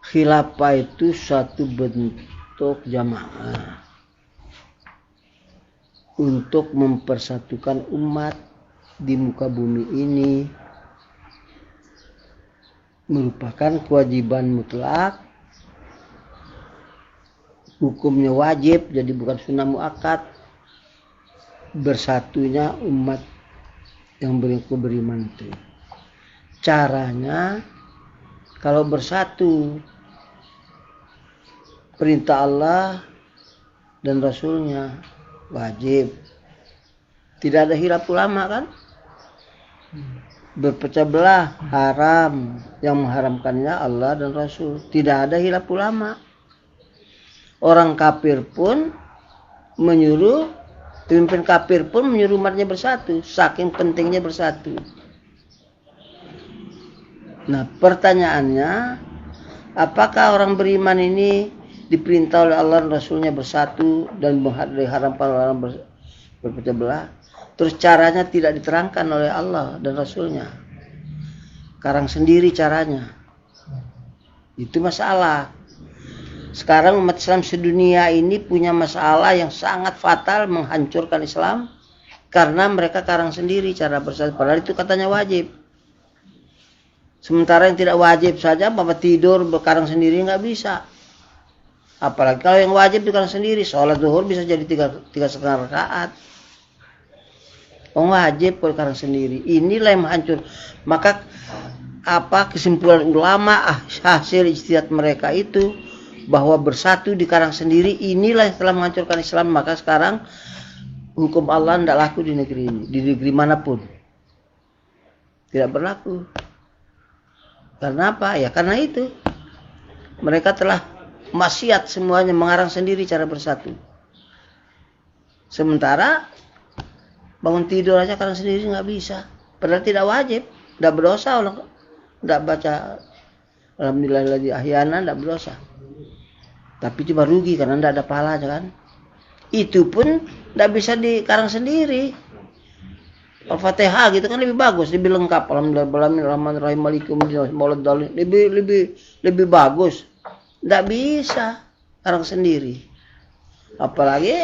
khilafah itu satu bentuk jamaah untuk mempersatukan umat di muka bumi ini, merupakan kewajiban mutlak, hukumnya wajib, jadi bukan sunnah muakkad, bersatunya umat yang beriman itu. Caranya, kalau bersatu, perintah Allah dan Rasulnya wajib. Tidak ada khilaf ulama kan? Berpecah belah haram, yang mengharamkannya Allah dan Rasul. Tidak ada khilaf ulama. Orang kafir pun menyuruh, pemimpin kafir pun menyuruh umatnya bersatu, saking pentingnya bersatu. Nah, pertanyaannya, apakah orang beriman ini diperintah oleh Allah dan Rasulnya bersatu dan diharamkan oleh orang berpecah belah? Terus caranya tidak diterangkan oleh Allah dan Rasulnya. Karang sendiri caranya. Itu masalah. Sekarang umat Islam sedunia ini punya masalah yang sangat fatal, menghancurkan Islam. Karena mereka karang sendiri cara bersatu. Padahal itu katanya wajib. Sementara yang tidak wajib saja, bapak tidur berkarang sendiri nggak bisa. Apalagi kalau yang wajib dikarang sendiri. Sholat zuhur bisa jadi 3,5 rakaat. Wajib kalau karang sendiri. Inilah yang menghancur. Maka kesimpulan ulama hasil ijtihad mereka itu bahwa bersatu di karang sendiri inilah yang telah menghancurkan Islam. Maka sekarang hukum Allah tidak laku di negeri ini, di negeri manapun tidak berlaku. Karena apa? Ya karena itu mereka telah maksiat semuanya, mengarang sendiri cara bersatu. Sementara bangun tidur aja karang sendiri nggak bisa. Padahal tidak wajib, tidak berdosa, tidak baca alhamdulillahilladzi ahyana, tidak berdosa. Tapi cuma rugi karena tidak ada pahalanya kan. Itu pun tidak bisa dikarang sendiri. Al-Fatihah gitu kan lebih bagus, lebih lengkap. Alhamdulillahirrahmanirrahim malikum lebih bagus. Tidak bisa karang sendiri. Apalagi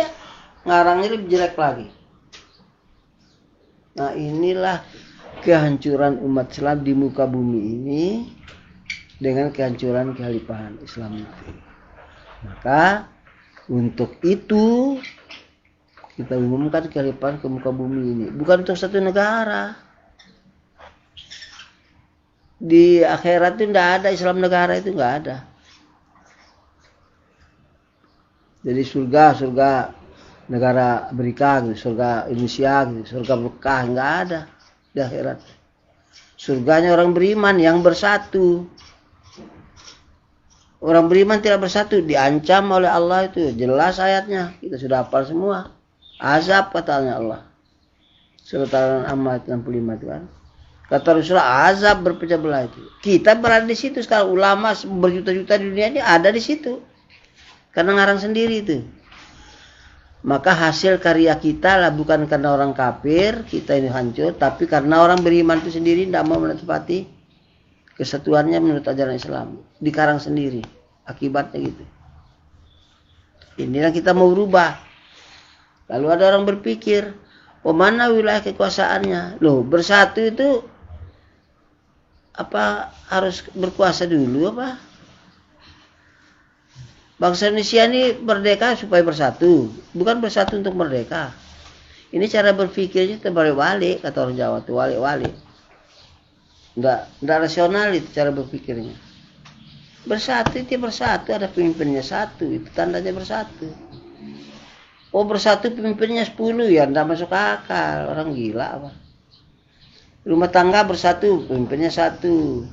ngarangnya lebih jelek lagi. Nah, inilah kehancuran umat Islam di muka bumi ini dengan kehancuran kekhalifahan Islam itu. Maka untuk itu kita umumkan kekhalifahan ke muka bumi ini, bukan untuk satu negara. Di akhirat itu tidak ada Islam negara, itu nggak ada. Jadi surga negara Amerika gitu, surga Indonesia gitu, surga Mekah nggak ada di akhirat. Surganya orang beriman yang bersatu. Orang beriman tidak bersatu diancam oleh Allah, itu jelas ayatnya, kita sudah hafal semua. Azab katanya Allah. Surat Al-An'am 65 itu kan. Kata Rasulullah azab berpecah belah itu. Kita berada di situ sekarang, ulama berjuta-juta di dunia ini ada di situ. Karena ngarang sendiri itu. Maka hasil karya kita lah bukan karena orang kafir kita ini hancur, tapi karena orang beriman itu sendiri tidak mau menepati kesatuannya menurut ajaran Islam, dikarang sendiri. Akibatnya gitu. Inilah kita mau rubah. Lalu ada orang berpikir, mana wilayah kekuasaannya? Loh, bersatu itu apa harus berkuasa dulu apa? Bangsa Indonesia ini merdeka supaya bersatu, bukan bersatu untuk merdeka. Ini cara berpikirnya terbalik-balik, kata orang Jawa tuh, walik-walik. Enggak rasional itu cara berpikirnya. Bersatu itu bersatu, ada pemimpinnya satu, itu tandanya bersatu. Oh bersatu pemimpinnya 10 ya, enggak masuk akal, orang gila apa. Rumah tangga bersatu, pemimpinnya satu.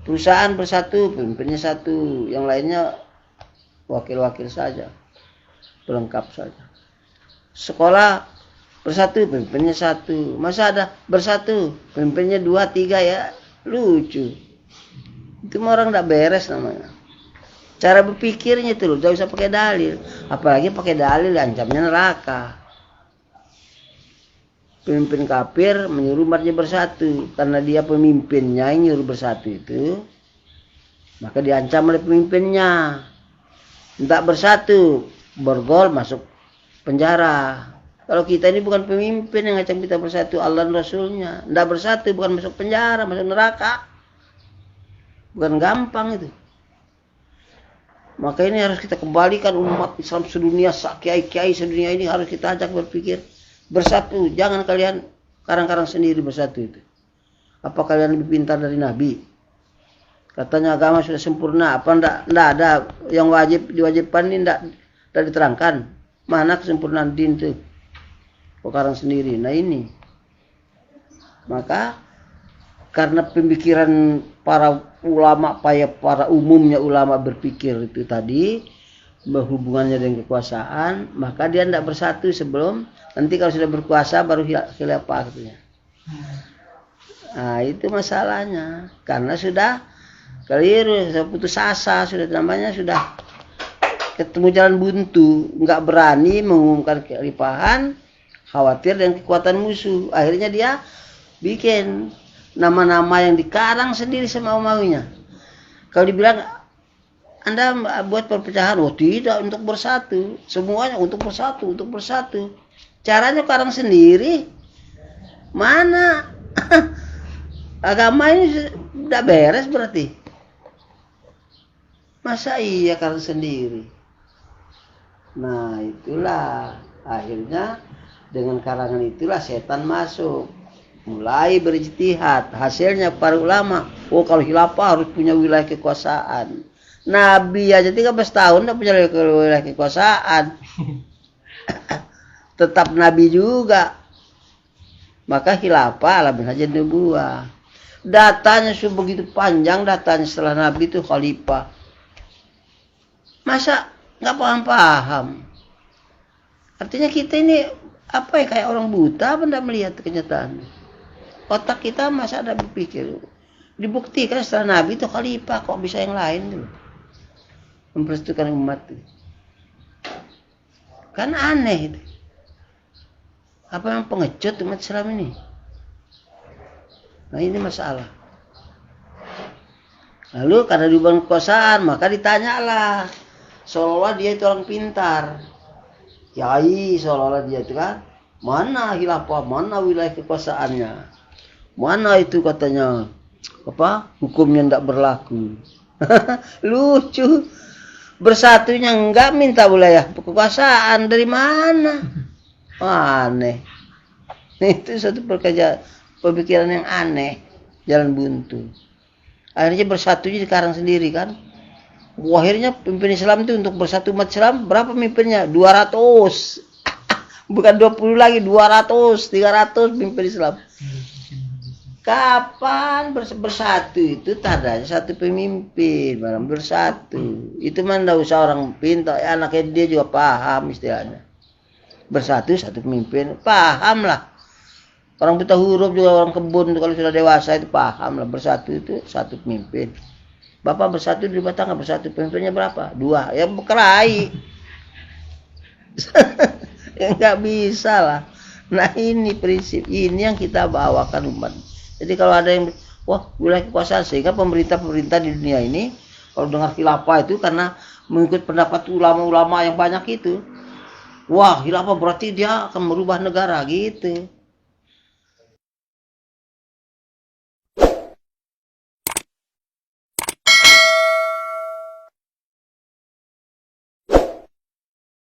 Perusahaan bersatu, pemimpinnya satu, yang lainnya wakil-wakil saja, pelengkap saja. Sekolah bersatu, pemimpinnya satu. Masa ada bersatu, pemimpinnya 2, 3 ya, lucu. Itu orang tidak beres namanya. Cara berpikirnya itu loh, tidak usah pakai dalil. Apalagi pakai dalil, ancamnya neraka. Pemimpin kafir menyuruh umatnya bersatu, karena dia pemimpinnya yang nyuruh bersatu itu. Maka diancam oleh pemimpinnya. Tidak bersatu, borgol masuk penjara. Kalau kita ini bukan pemimpin yang ngajak kita bersatu, Allah dan Rasulnya. Tidak bersatu, bukan masuk penjara, masuk neraka. Bukan gampang itu. Maka ini harus kita kembalikan umat Islam sedunia, kiai-kiai sedunia ini harus kita ajak berpikir bersatu. Jangan kalian karang-karang sendiri bersatu itu. Apa kalian lebih pintar dari Nabi? Katanya agama sudah sempurna. Apa enggak ada yang diwajibkan ini enggak diterangkan. Mana kesempurnaan din itu? Karang sendiri. Nah ini. Maka karena pemikiran para ulama, para umumnya ulama berpikir itu tadi berhubungannya dengan kekuasaan, maka dia tidak bersatu sebelum nanti kalau sudah berkuasa baru khilafah katanya. Nah itu masalahnya, karena sudah keliru, sudah putus asa, sudah namanya sudah ketemu jalan buntu, nggak berani mengumumkan kekhalifahan, khawatir dengan kekuatan musuh. Akhirnya dia bikin nama-nama yang dikarang sendiri sama maunya. Kalau dibilang Anda buat perpecahan, oh tidak, untuk bersatu, semuanya untuk bersatu. Caranya karang sendiri. Mana agama ini tidak beres berarti. Masa iya karang sendiri? Nah itulah akhirnya dengan karangan itulah setan masuk. Mulai berijtihad, hasilnya para ulama, oh kalau khilafah harus punya wilayah kekuasaan. Nabi aja 13 tahun tidak punya wilayah kekuasaan. Tetap Nabi juga. Maka khilafah alamin saja nubuah. Datanya sudah begitu panjang, datanya setelah Nabi itu khalifah. Masa nggak paham-paham? Artinya kita ini apa ya, kayak orang buta apa enggak melihat kenyataan? Otak kita masa ada berpikir. Dibuktikan setelah Nabi itu khalifah, kok bisa yang lain dulu mempersatukan umat itu. Kan aneh itu. Apa yang pengecut umat Islam ini? Nah ini masalah. Lalu karena diubah kekuasaan, maka ditanyalah, seolah-olah dia itu orang pintar. Yai seolah-olah dia itu kan, mana khilafah, mana wilayah kekuasaannya, mana itu katanya apa hukumnya tidak berlaku. Lucu, bersatunya enggak minta wilayah kekuasaan dari mana? Aneh. Itu satu pemikiran yang aneh, jalan buntu. Akhirnya bersatunya dikarang sendiri kan. Akhirnya pemimpin Islam itu untuk bersatu umat Islam berapa pemimpinnya? 200. Bukan 20 lagi, 200, 300 pemimpin Islam. Kapan bersatu itu tandanya satu pemimpin, barang bersatu. Itu mah enggak usah orang pintar, ya, anaknya dia juga paham istilahnya. Bersatu satu pemimpin, paham lah. Orang buta huruf juga, orang kebun kalau sudah dewasa itu paham lah, bersatu itu satu pemimpin. Bapak bersatu di rumah tangga, bersatu pemimpinnya berapa? 2, ya berkelahi. Ya nggak bisa lah. Nah ini prinsip, ini yang kita bawakan umat. Jadi kalau ada yang, wah wilayah kekuasaan, sehingga pemerintah di dunia ini, kalau dengar khilafah itu karena mengikut pendapat ulama-ulama yang banyak itu, wah khilafah berarti dia akan merubah negara gitu.